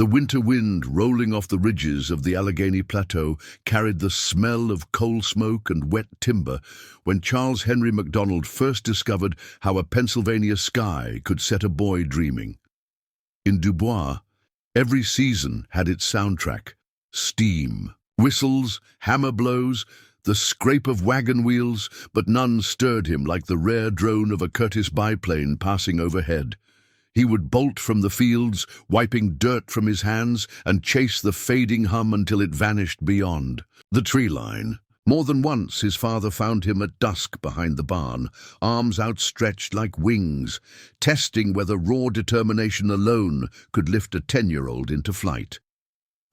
The winter wind rolling off the ridges of the Allegheny Plateau carried the smell of coal smoke and wet timber when Charles Henry MacDonald first discovered how a Pennsylvania sky could set a boy dreaming. In Dubois, every season had its soundtrack: steam, whistles, hammer blows, the scrape of wagon wheels, but none stirred him like the rare drone of a Curtiss biplane passing overhead. He would bolt from the fields, wiping dirt from his hands, and chase the fading hum until it vanished beyond the tree line. More than once his father found him at dusk behind the barn, arms outstretched like wings, testing whether raw determination alone could lift a 10-year-old into flight.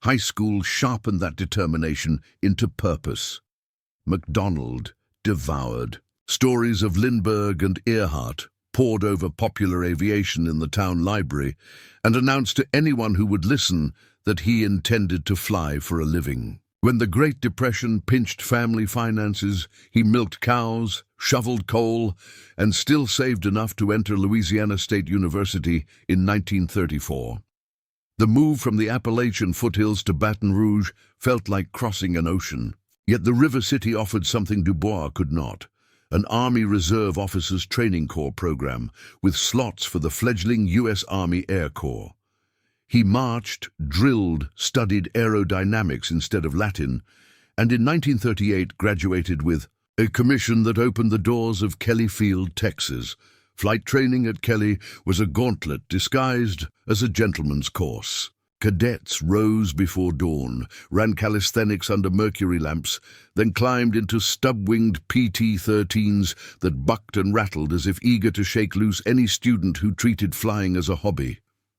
High school sharpened that determination into purpose. MacDonald devoured. Stories of Lindbergh and Earhart pored over popular aviation in the town library and announced to anyone who would listen that he intended to fly for a living. When the Great Depression pinched family finances, he milked cows, shoveled coal, and still saved enough to enter Louisiana State University in 1934. The move from the Appalachian foothills to Baton Rouge felt like crossing an ocean. Yet the River City offered something Dubois could not: an Army Reserve Officers Training Corps program with slots for the fledgling U.S. Army Air Corps. He marched, drilled, studied aerodynamics instead of Latin, and in 1938 graduated with a commission that opened the doors of Kelly Field, Texas. Flight training at Kelly was a gauntlet disguised as a gentleman's course. Cadets rose before dawn, ran calisthenics under mercury lamps, then climbed into stub-winged PT-13s that bucked and rattled as if eager to shake loose any student who treated flying as a hobby.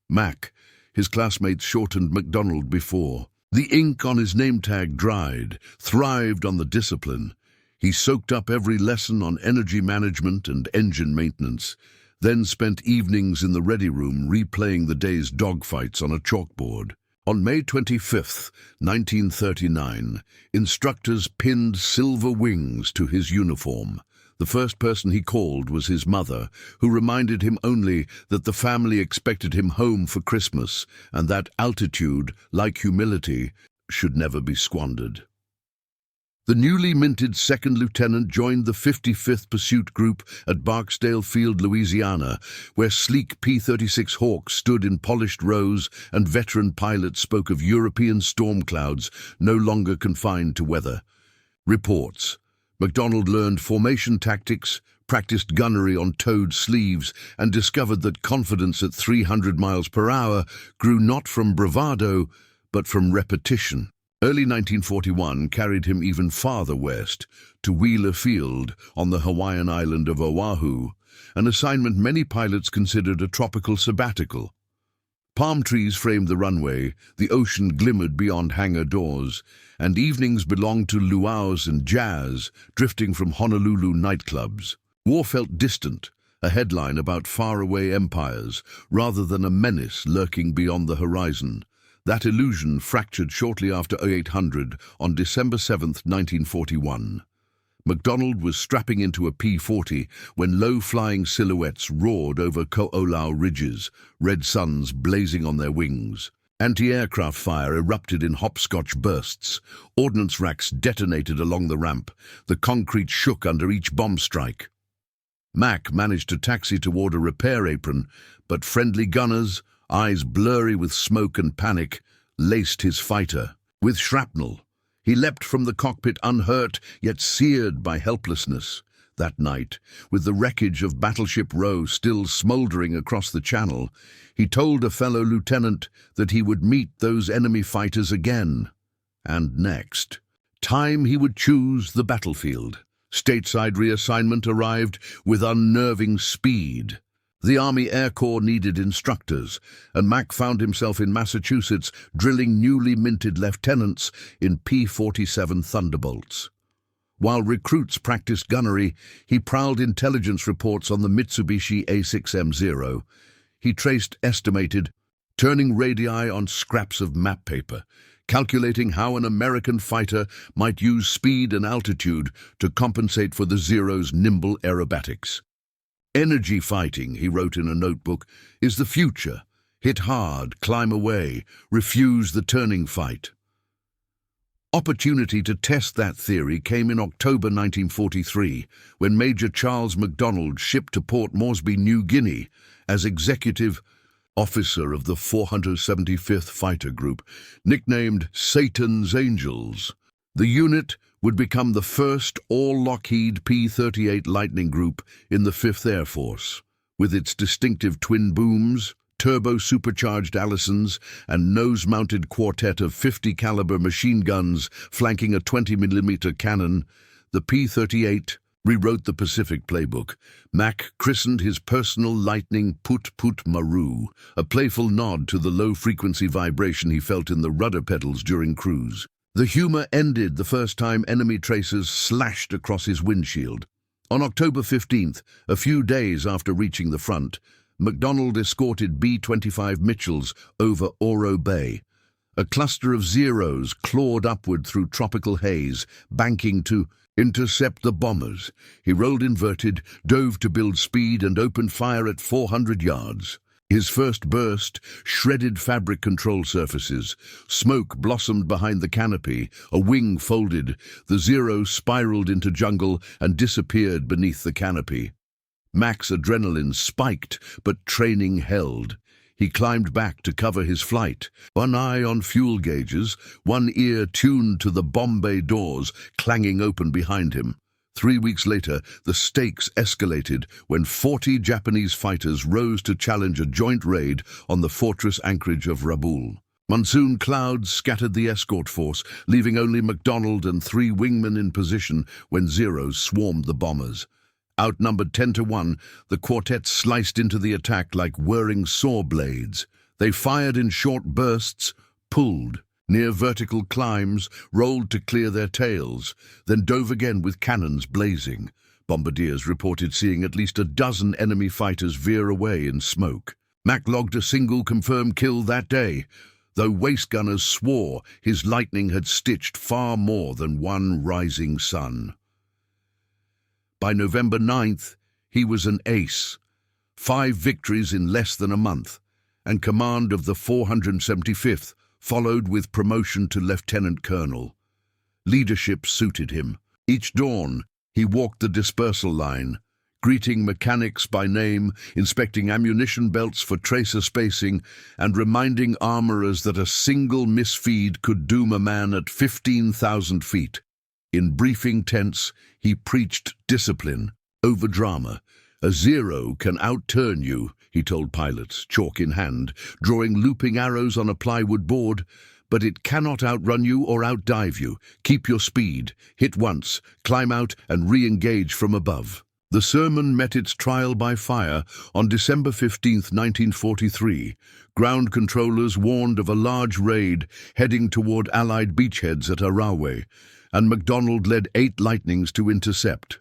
Mac, his classmates shortened MacDonald before. The ink on his name tag dried, thrived on the discipline. He soaked up every lesson on energy management and engine maintenance, then spent evenings in the ready room replaying the day's dogfights on a chalkboard. On May 25, 1939, instructors pinned silver wings to his uniform. The first person he called was his mother, who reminded him only that the family expected him home for Christmas and that altitude, like humility, should never be squandered. The newly minted second lieutenant joined the 55th Pursuit Group at Barksdale Field, Louisiana, where sleek P-36 Hawks stood in polished rows and veteran pilots spoke of European storm clouds no longer confined to weather. Reports: MacDonald learned formation tactics, practiced gunnery on toed sleeves, and discovered that confidence at 300 miles per hour grew not from bravado, but from repetition. Early 1941 carried him even farther west, to Wheeler Field on the Hawaiian island of Oahu, an assignment many pilots considered a tropical sabbatical. Palm trees framed the runway, the ocean glimmered beyond hangar doors, and evenings belonged to luau's and jazz, drifting from Honolulu nightclubs. War felt distant, a headline about faraway empires, rather than a menace lurking beyond the horizon. That illusion fractured shortly after 0800 on December 7, 1941. MacDonald was strapping into a P-40 when low-flying silhouettes roared over Ko'olau ridges, red suns blazing on their wings. Anti-aircraft fire erupted in hopscotch bursts. Ordnance racks detonated along the ramp. The concrete shook under each bomb strike. Mac managed to taxi toward a repair apron, but friendly gunners, eyes blurry with smoke and panic, laced his fighter with shrapnel. He leapt from the cockpit unhurt, yet seared by helplessness. That night, with the wreckage of Battleship Row still smouldering across the channel, he told a fellow lieutenant that he would meet those enemy fighters again. And next time he would choose the battlefield. Stateside reassignment arrived with unnerving speed. The Army Air Corps needed instructors, and Mac found himself in Massachusetts drilling newly minted lieutenants in P-47 Thunderbolts. While recruits practiced gunnery, he prowled intelligence reports on the Mitsubishi A6M0. He traced estimated, turning radii on scraps of map paper, calculating how an American fighter might use speed and altitude to compensate for the Zero's nimble aerobatics. Energy fighting, he wrote in a notebook, is the future. Hit hard, climb away, refuse the turning fight. Opportunity to test that theory came in October 1943, when Major Charles MacDonald shipped to Port Moresby, New Guinea, as executive officer of the 475th Fighter Group, nicknamed Satan's Angels. The unit would become the first all-Lockheed P-38 Lightning Group in the 5th Air Force, with its distinctive twin booms, turbo-supercharged Allisons, and nose-mounted quartet of 50-caliber machine guns flanking a 20mm cannon. The P-38 rewrote the Pacific playbook. Mac christened his personal lightning Put Put Maru, a playful nod to the low-frequency vibration he felt in the rudder pedals during cruise. The humor ended the first time enemy tracers slashed across his windshield. On October 15th, a few days after reaching the front, MacDonald escorted B-25 Mitchells over Oro Bay. A cluster of Zeros clawed upward through tropical haze, banking to intercept the bombers. He rolled inverted, dove to build speed, and opened fire at 400 yards. His first burst shredded fabric control surfaces. Smoke blossomed behind the canopy. A wing folded. The Zero spiraled into jungle and disappeared beneath the canopy. Mac's adrenaline spiked, but training held. He climbed back to cover his flight, one eye on fuel gauges, one ear tuned to the bomb bay doors clanging open behind him. 3 weeks later, the stakes escalated when 40 Japanese fighters rose to challenge a joint raid on the fortress anchorage of Rabaul. Monsoon clouds scattered the escort force, leaving only MacDonald and 3 wingmen in position when Zeros swarmed the bombers. Outnumbered 10-1, the quartet sliced into the attack like whirring saw blades. They fired in short bursts, pulled near vertical climbs, rolled to clear their tails, then dove again with cannons blazing. Bombardiers reported seeing at least a dozen enemy fighters veer away in smoke. Mac logged a single confirmed kill that day, though waist gunners swore his lightning had stitched far more than one rising sun. By November 9th, he was an ace. 5 victories in less than a month, and command of the 475th followed with promotion to lieutenant colonel. Leadership suited him. Each dawn, he walked the dispersal line, greeting mechanics by name, inspecting ammunition belts for tracer spacing, and reminding armorers that a single misfeed could doom a man at 15,000 feet. In briefing tents, he preached discipline over drama. A Zero can outturn you, he told pilots, chalk in hand, drawing looping arrows on a plywood board, but it cannot outrun you or outdive you. Keep your speed, hit once, climb out and re-engage from above. The sermon met its trial by fire on December 15, 1943. Ground controllers warned of a large raid heading toward Allied beachheads at Arawe, and MacDonald led 8 Lightnings to intercept.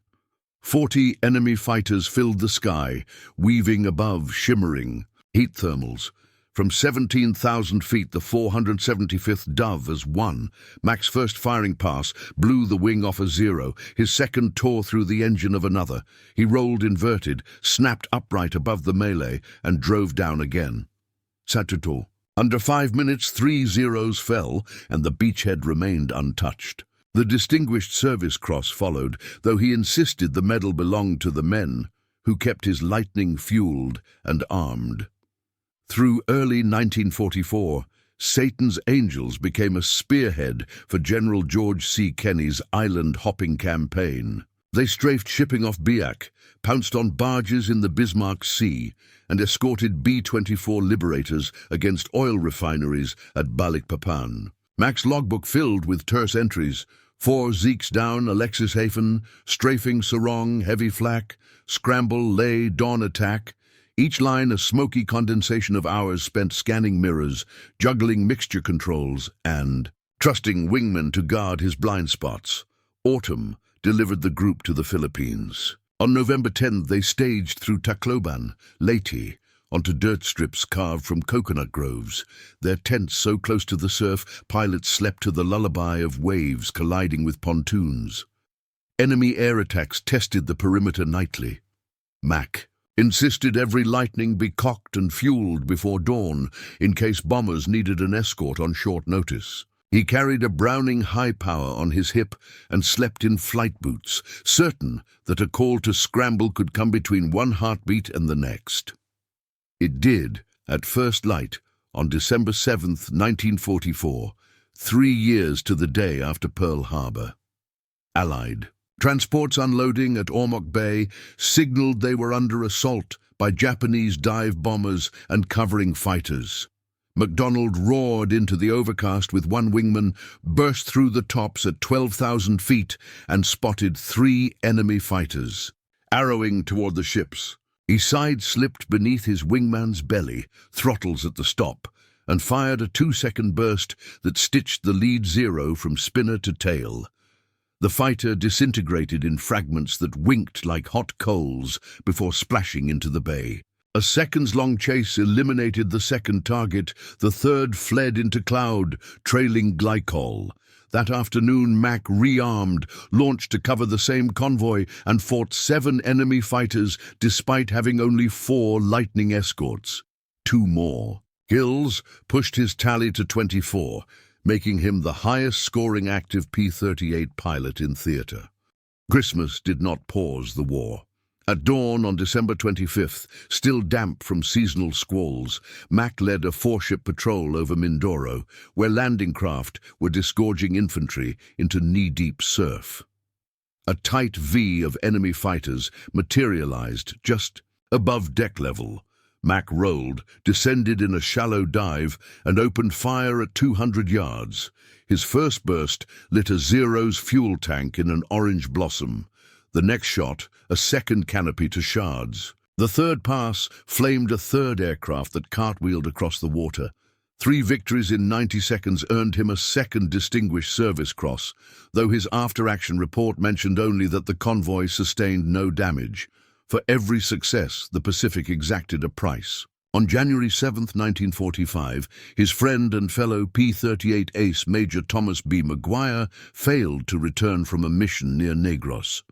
40 enemy fighters filled the sky, weaving above shimmering heat thermals. From 17,000 feet, the 475th Dove as one. Mac's first firing pass blew the wing off a Zero. His second tore through the engine of another. He rolled inverted, snapped upright above the melee, and drove down again. Saturday. Under 5 minutes, 3 Zeros fell, and the beachhead remained untouched. The Distinguished Service Cross followed, though he insisted the medal belonged to the men who kept his Lightning fueled and armed. Through early 1944, Satan's Angels became a spearhead for General George C. Kenney's island-hopping campaign. They strafed shipping off Biak, pounced on barges in the Bismarck Sea, and escorted B-24 Liberators against oil refineries at Balikpapan. Mac's logbook filled with terse entries: 4 Zeeks down Alexishafen, strafing Sarong, heavy flak, scramble, lay, dawn attack. Each line a smoky condensation of hours spent scanning mirrors, juggling mixture controls, and trusting wingmen to guard his blind spots. Autumn delivered the group to the Philippines. On November 10th, they staged through Tacloban, Leyte, onto dirt strips carved from coconut groves. Their tents so close to the surf, pilots slept to the lullaby of waves colliding with pontoons. Enemy air attacks tested the perimeter nightly. Mac, insisted every Lightning be cocked and fueled before dawn in case bombers needed an escort on short notice. He carried a Browning high power on his hip and slept in flight boots, certain that a call to scramble could come between one heartbeat and the next. It did, at first light, on December 7th, 1944, 3 years to the day after Pearl Harbor. Allied transports unloading at Ormoc Bay signaled they were under assault by Japanese dive bombers and covering fighters. MacDonald roared into the overcast with one wingman, burst through the tops at 12,000 feet and spotted 3 enemy fighters. Arrowing toward the ships, he side-slipped beneath his wingman's belly, throttles at the stop, and fired a 2-second burst that stitched the lead Zero from spinner to tail. The fighter disintegrated in fragments that winked like hot coals before splashing into the bay. A seconds-long chase eliminated the second target. The third fled into cloud, trailing glycol. That afternoon, Mac rearmed, launched to cover the same convoy, and fought 7 enemy fighters despite having only 4 Lightning escorts. 2 more. Gills pushed his tally to 24, making him the highest-scoring active P-38 pilot in theater. Christmas did not pause the war. At dawn on December 25th, still damp from seasonal squalls, Mac led a 4-ship patrol over Mindoro, where landing craft were disgorging infantry into knee-deep surf. A tight V of enemy fighters materialized just above deck level. Mac rolled, descended in a shallow dive, and opened fire at 200 yards. His first burst lit a Zero's fuel tank in an orange blossom. The next shot, a second canopy to shards. The third pass flamed a third aircraft that cartwheeled across the water. 3 victories in 90 seconds earned him a second Distinguished Service Cross, though his after-action report mentioned only that the convoy sustained no damage. For every success, the Pacific exacted a price. On January 7, 1945, his friend and fellow P-38 ace Major Thomas B. Maguire failed to return from a mission near Negros.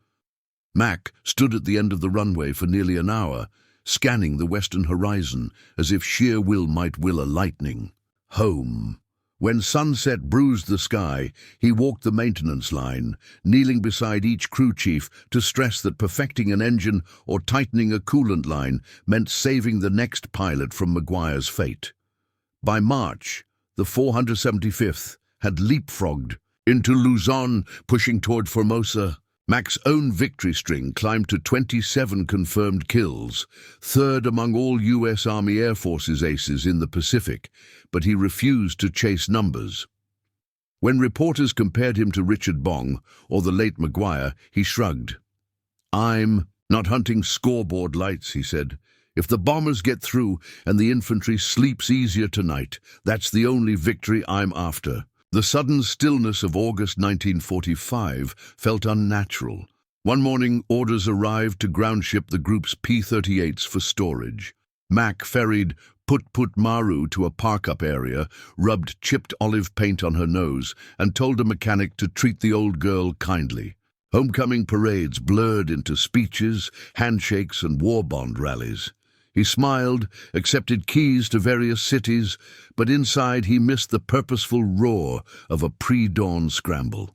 Mac stood at the end of the runway for nearly an hour, scanning the western horizon as if sheer will might will a lightning. Home. When sunset bruised the sky, he walked the maintenance line, kneeling beside each crew chief to stress that perfecting an engine or tightening a coolant line meant saving the next pilot from Maguire's fate. By March, the 475th had leapfrogged into Luzon, pushing toward Formosa. Mac's own victory string climbed to 27 confirmed kills, third among all U.S. Army Air Force's aces in the Pacific, but he refused to chase numbers. When reporters compared him to Richard Bong or the late Maguire, he shrugged. "I'm not hunting scoreboard lights," he said. "If the bombers get through and the infantry sleeps easier tonight, that's the only victory I'm after." The sudden stillness of August 1945 felt unnatural. One morning, orders arrived to groundship the group's P-38s for storage. Mac ferried Put Maru to a park-up area, rubbed chipped olive paint on her nose, and told a mechanic to treat the old girl kindly. Homecoming parades blurred into speeches, handshakes, and war bond rallies. He smiled, accepted keys to various cities, but inside he missed the purposeful roar of a pre-dawn scramble.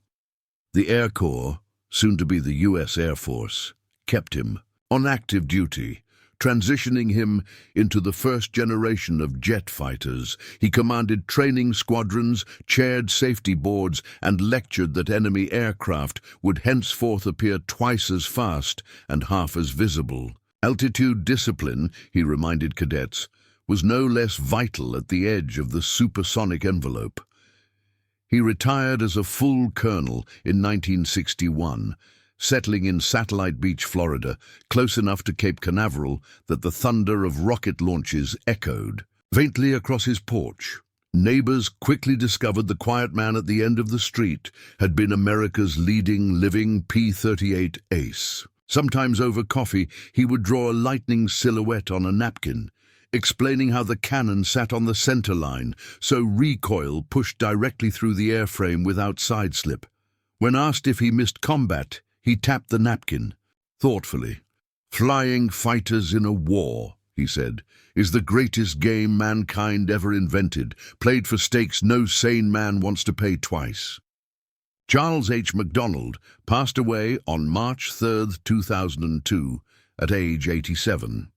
The Air Corps, soon to be the U.S. Air Force, kept him on active duty, transitioning him into the first generation of jet fighters. He commanded training squadrons, chaired safety boards, and lectured that enemy aircraft would henceforth appear twice as fast and half as visible. Altitude discipline, he reminded cadets, was no less vital at the edge of the supersonic envelope. He retired as a full colonel in 1961, settling in Satellite Beach, Florida, close enough to Cape Canaveral that the thunder of rocket launches echoed faintly across his porch. Neighbors quickly discovered the quiet man at the end of the street had been America's leading living P-38 ace. Sometimes over coffee, he would draw a lightning silhouette on a napkin, explaining how the cannon sat on the center line, so recoil pushed directly through the airframe without sideslip. When asked if he missed combat, he tapped the napkin, thoughtfully. "Flying fighters in a war," he said, "is the greatest game mankind ever invented, played for stakes no sane man wants to pay twice." Charles H. MacDonald passed away on March 3, 2002, at age 87.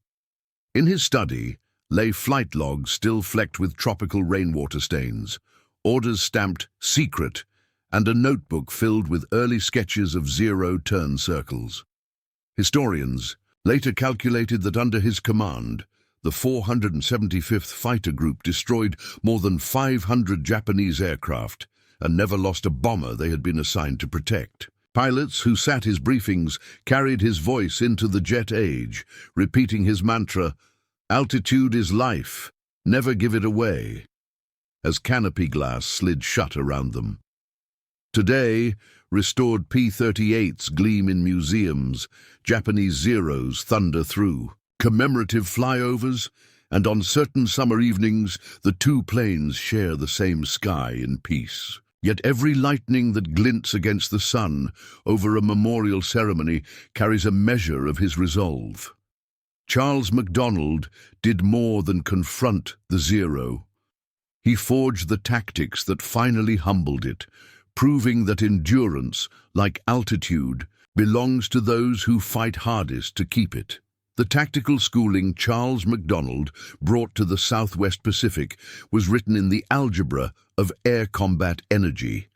In his study lay flight logs still flecked with tropical rainwater stains, orders stamped "secret," and a notebook filled with early sketches of zero-turn circles. Historians later calculated that under his command, the 475th Fighter Group destroyed more than 500 Japanese aircraft and never lost a bomber they had been assigned to protect. Pilots who sat his briefings carried his voice into the jet age, repeating his mantra, "Altitude is life, never give it away," as canopy glass slid shut around them. Today, restored P-38s gleam in museums, Japanese Zeros thunder through commemorative flyovers, and on certain summer evenings, the two planes share the same sky in peace. Yet every lightning that glints against the sun over a memorial ceremony carries a measure of his resolve. Charles MacDonald did more than confront the Zero. He forged the tactics that finally humbled it, proving that endurance, like altitude, belongs to those who fight hardest to keep it. The tactical schooling Charles MacDonald brought to the Southwest Pacific was written in the algebra of air combat energy.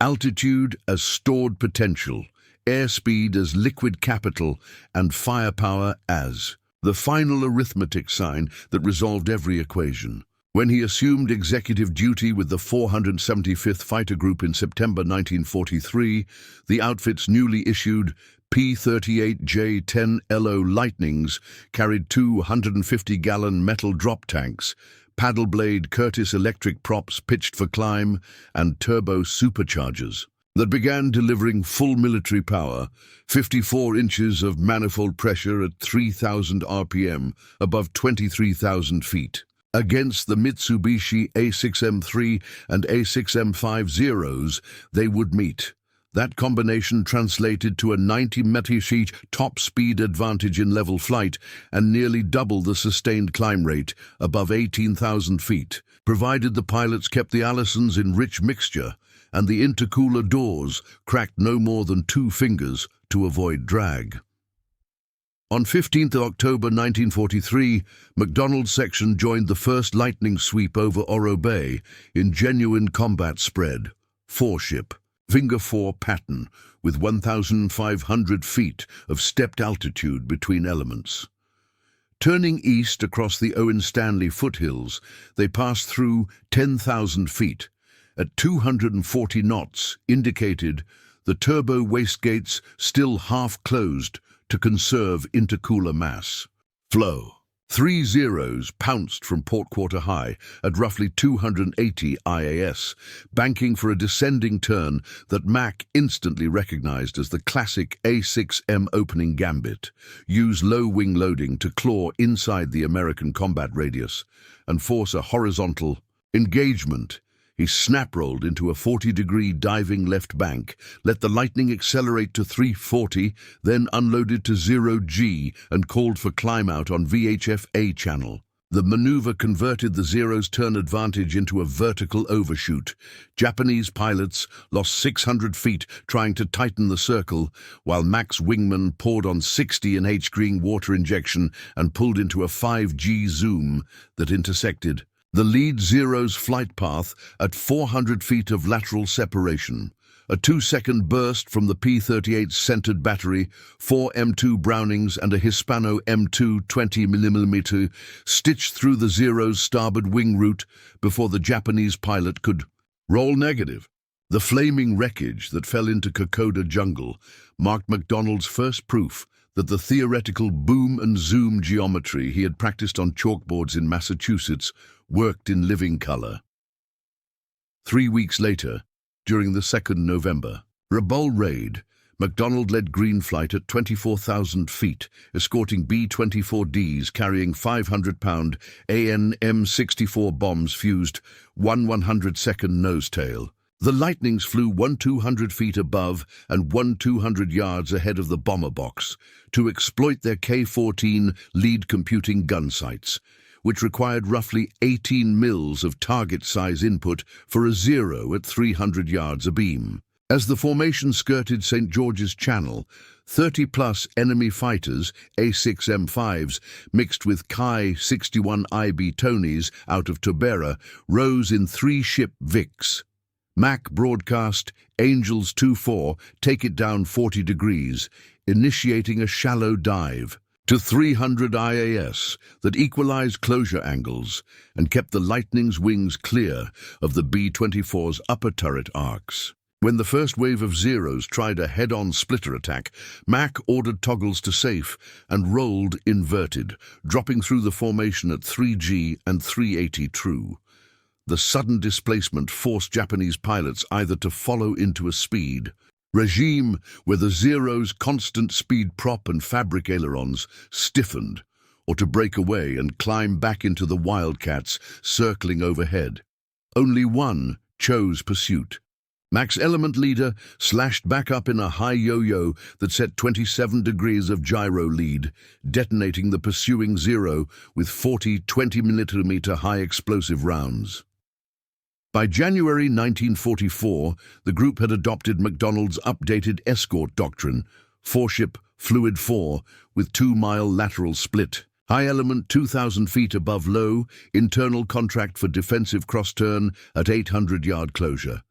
Altitude as stored potential, airspeed as liquid capital, and firepower as the final arithmetic sign that resolved every equation. When he assumed executive duty with the 475th Fighter Group in September 1943, the outfit's newly issued P-38J-10LO Lightnings carried two 150-gallon metal drop tanks, paddle blade Curtiss electric props pitched for climb, and turbo superchargers that began delivering full military power, 54 inches of manifold pressure at 3,000 RPM above 23,000 feet. Against the Mitsubishi A6M3 and A6M50s, they would meet. That combination translated to a 90-meter sheet top speed advantage in level flight and nearly double the sustained climb rate above 18,000 feet, provided the pilots kept the Allisons in rich mixture and the intercooler doors cracked no more than 2 fingers to avoid drag. On 15th October 1943, MacDonald's section joined the first lightning sweep over Oro Bay in genuine combat spread, 4-ship, Finger 4 pattern, with 1,500 feet of stepped altitude between elements. Turning east across the Owen Stanley foothills, they passed through 10,000 feet. At 240 knots, indicated the turbo wastegates still half closed to conserve intercooler mass. Flow. 3 Zeros pounced from Port Quarter High at roughly 280 IAS, banking for a descending turn that Mac instantly recognized as the classic A6M opening gambit. Use low wing loading to claw inside the American combat radius and force a horizontal engagement. He snap-rolled into a 40-degree diving left bank, let the Lightning accelerate to 340, then unloaded to 0G and called for climb-out on VHF A channel. The maneuver converted the Zero's turn advantage into a vertical overshoot. Japanese pilots lost 600 feet trying to tighten the circle, while Mac's wingman poured on 60 in H-green water injection and pulled into a 5G zoom that intersected the lead Zero's flight path at 400 feet of lateral separation. A 2-second burst from the P-38's centered battery, 4 M2 Brownings and a Hispano M2 20mm stitched through the Zero's starboard wing route before the Japanese pilot could roll negative. The flaming wreckage that fell into Kokoda Jungle marked MacDonald's first proof that the theoretical boom and zoom geometry he had practiced on chalkboards in Massachusetts worked in living color. 3 weeks later, during the 2nd November, Rabaul raid, MacDonald led green flight at 24,000 feet, escorting B-24Ds carrying 500-pound AN-M64 bombs fused 1/100-second nose tail. The Lightnings flew 1,200 feet above and 1,200 yards ahead of the bomber box to exploit their K-14 lead computing gun sights, which required roughly 18 mils of target-size input for a zero at 300 yards abeam. As the formation skirted St. George's Channel, 30-plus enemy fighters, A6M5s, mixed with Ki-61IB Tonys out of Tobera, rose in three-ship Vics. Mac broadcast, Angels 2-4, take it down 40 degrees, initiating a shallow dive to 300 IAS that equalized closure angles and kept the Lightning's wings clear of the B-24's upper turret arcs. When the first wave of Zeros tried a head-on splitter attack, Mac ordered toggles to safe and rolled inverted, dropping through the formation at 3G and 380 true. The sudden displacement forced Japanese pilots either to follow into a speed regime where the Zero's constant speed prop and fabric ailerons stiffened, or to break away and climb back into the Wildcats circling overhead. Only one chose pursuit. Mac's element leader slashed back up in a high yo-yo that set 27 degrees of gyro lead, detonating the pursuing Zero with 40 20mm high explosive rounds. By January 1944, the group had adopted MacDonald's updated escort doctrine, four-ship Fluid 4, with 2-mile lateral split. High element 2,000 feet above low, internal contract for defensive cross-turn at 800-yard closure.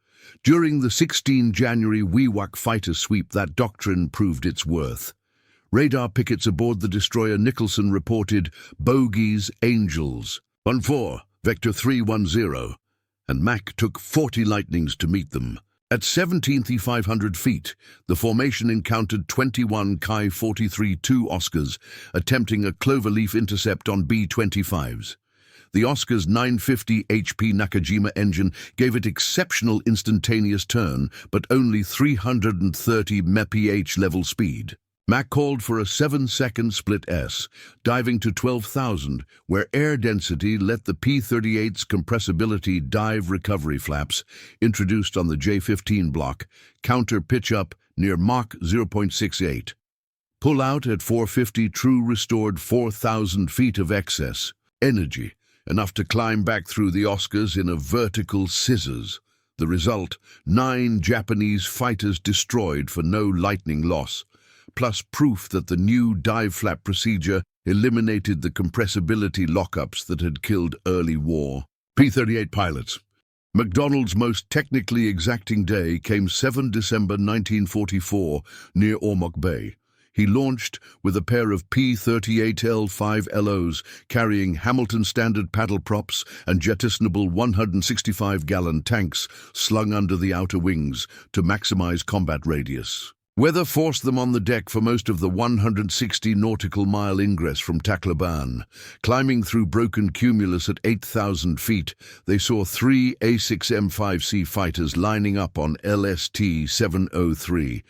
During the 16 January Wewak fighter sweep, that doctrine proved its worth. Radar pickets aboard the destroyer Nicholson reported bogeys Angels 1-4, Vector 310, and Mac took 40 Lightnings to meet them. At 17,500 feet, the formation encountered 21 Ki-43-2 Oscars attempting a cloverleaf intercept on B-25s. The Oscar's 950 HP Nakajima engine gave it exceptional instantaneous turn, but only 330 mph level speed. Mac called for a 7-second split S, diving to 12,000, where air density let the P-38's compressibility dive recovery flaps, introduced on the J-15 block, counter pitch up near Mach 0.68. Pull out at 450 true restored 4,000 feet of excess energy, enough to climb back through the Oscars in a vertical scissors. The result, 9 Japanese fighters destroyed for no Lightning loss, plus proof that the new dive flap procedure eliminated the compressibility lockups that had killed early war. P-38 pilots. MacDonald's most technically exacting day came 7 December 1944 near Ormoc Bay. He launched with a pair of P-38L5LOs carrying Hamilton standard paddle props and jettisonable 165-gallon tanks slung under the outer wings to maximize combat radius. Weather forced them on the deck for most of the 160 nautical mile ingress from Tacloban. Climbing through broken cumulus at 8,000 feet, they saw 3 A6M5C fighters lining up on LST-703.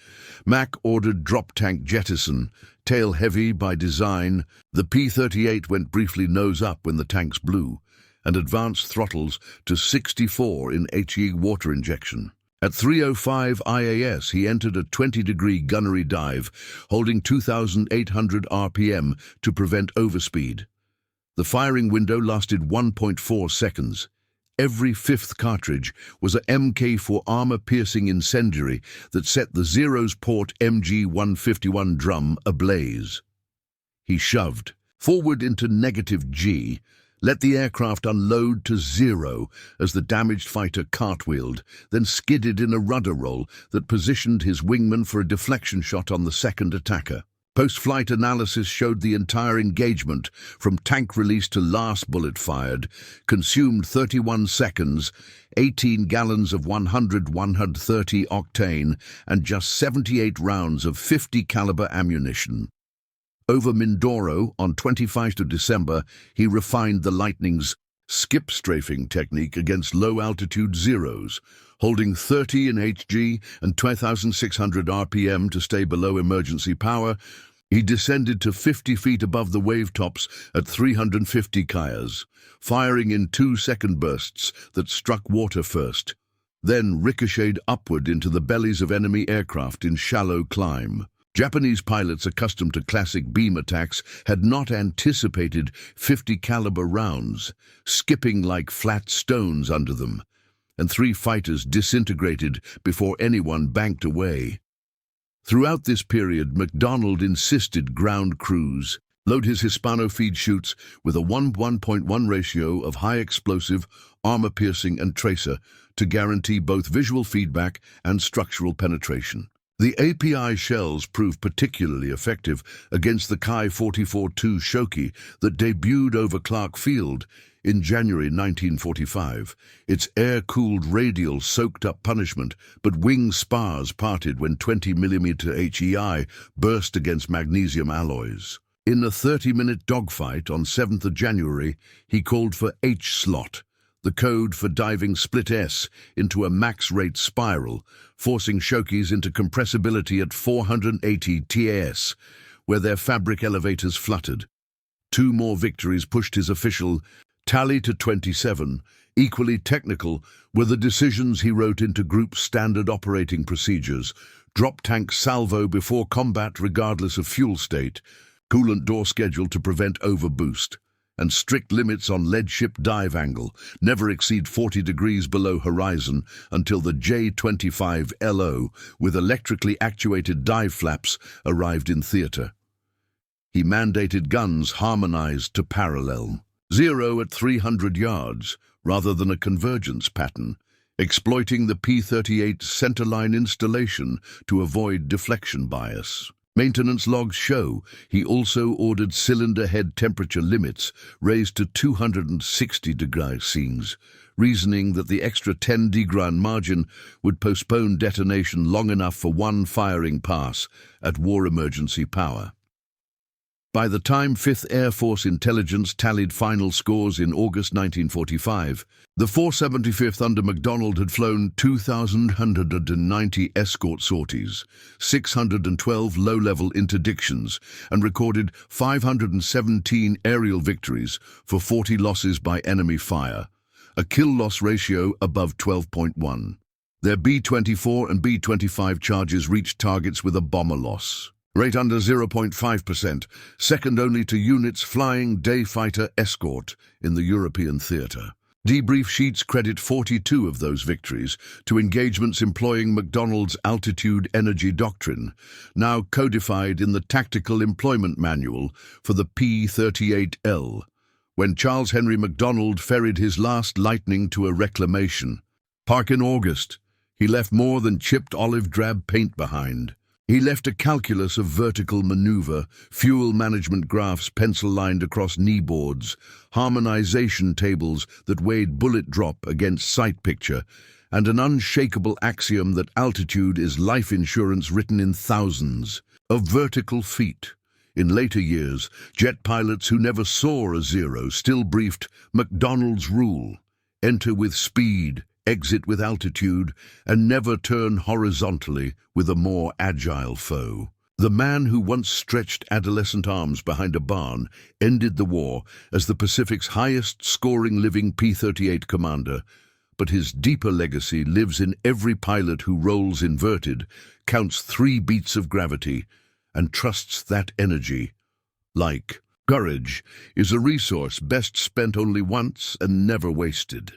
Mac ordered drop tank jettison, tail heavy by design. The P-38 went briefly nose up when the tanks blew, and advanced throttles to 64 in HE water injection. At 3:05 IAS, he entered a 20-degree gunnery dive, holding 2,800 RPM to prevent overspeed. The firing window lasted 1.4 seconds. Every fifth cartridge was a Mk4 armor-piercing incendiary that set the Zero's port MG-151 drum ablaze. He shoved forward into negative G, let the aircraft unload to 0 as the damaged fighter cartwheeled, then skidded in a rudder roll that positioned his wingman for a deflection shot on the second attacker. Post-flight analysis showed the entire engagement, from tank release to last bullet fired, consumed 31 seconds, 18 gallons of 100-130 octane, and just 78 rounds of 50 caliber ammunition. Over Mindoro, on 25th of December, he refined the Lightning's skip strafing technique against low-altitude Zeros, holding 30 in HG and 2,600 RPM to stay below emergency power. He descended to 50 feet above the wave tops at 350 Kias, firing in 2-second bursts that struck water first. then ricocheted upward into the bellies of enemy aircraft in shallow climb. Japanese pilots accustomed to classic beam attacks had not anticipated 50 caliber rounds, skipping like flat stones under them, and 3 fighters disintegrated before anyone banked away. Throughout this period, MacDonald insisted ground crews load his Hispano-feed chutes with a 1:1.1 ratio of high-explosive, armor-piercing and tracer to guarantee both visual feedback and structural penetration. The API shells proved particularly effective against the Ki-44-2 Shoki that debuted over Clark Field in January 1945. Its air-cooled radial soaked up punishment, but wing spars parted when 20mm HEI burst against magnesium alloys. In a 30-minute dogfight on 7th of January, he called for H-slot, the code for diving split S into a max-rate spiral, forcing Shokis into compressibility at 480 TAS, where their fabric elevators fluttered. 2 more victories pushed his official tally to 27. Equally technical were the decisions he wrote into Group Standard Operating Procedures: drop tank salvo before combat regardless of fuel state, coolant door schedule to prevent overboost, and strict limits on lead ship dive angle, never exceed 40 degrees below horizon until the J-25LO with electrically actuated dive flaps arrived in theater. He mandated guns harmonized to parallel, 0 at 300 yards, rather than a convergence pattern, exploiting the P-38 centerline installation to avoid deflection bias. Maintenance logs show he also ordered cylinder head temperature limits raised to 260 degrees, reasoning that the extra 10-degree margin would postpone detonation long enough for one firing pass at war emergency power. By the time 5th Air Force Intelligence tallied final scores in August 1945, the 475th under MacDonald had flown 2,190 escort sorties, 612 low-level interdictions, and recorded 517 aerial victories for 40 losses by enemy fire, a kill-loss ratio above 12.1. Their B-24 and B-25 charges reached targets with a bomber loss rate under 0.5%, second only to units flying day fighter escort in the European theater. Debrief sheets credit 42 of those victories to engagements employing MacDonald's altitude energy doctrine, now codified in the Tactical Employment Manual for the P-38L, when Charles Henry MacDonald ferried his last Lightning to a reclamation. Park in August, he left more than chipped olive drab paint behind. He left a calculus of vertical maneuver, fuel management graphs pencil-lined across knee boards, harmonization tables that weighed bullet drop against sight picture, and an unshakable axiom that altitude is life insurance written in thousands of vertical feet. In later years, jet pilots who never saw a 0 still briefed MacDonald's rule: enter with speed, exit with altitude, and never turn horizontally with a more agile foe. The man who once stretched adolescent arms behind a barn ended the war as the Pacific's highest-scoring living P-38 commander, but his deeper legacy lives in every pilot who rolls inverted, counts 3 beats of gravity, and trusts that energy. Like courage is a resource best spent only once and never wasted.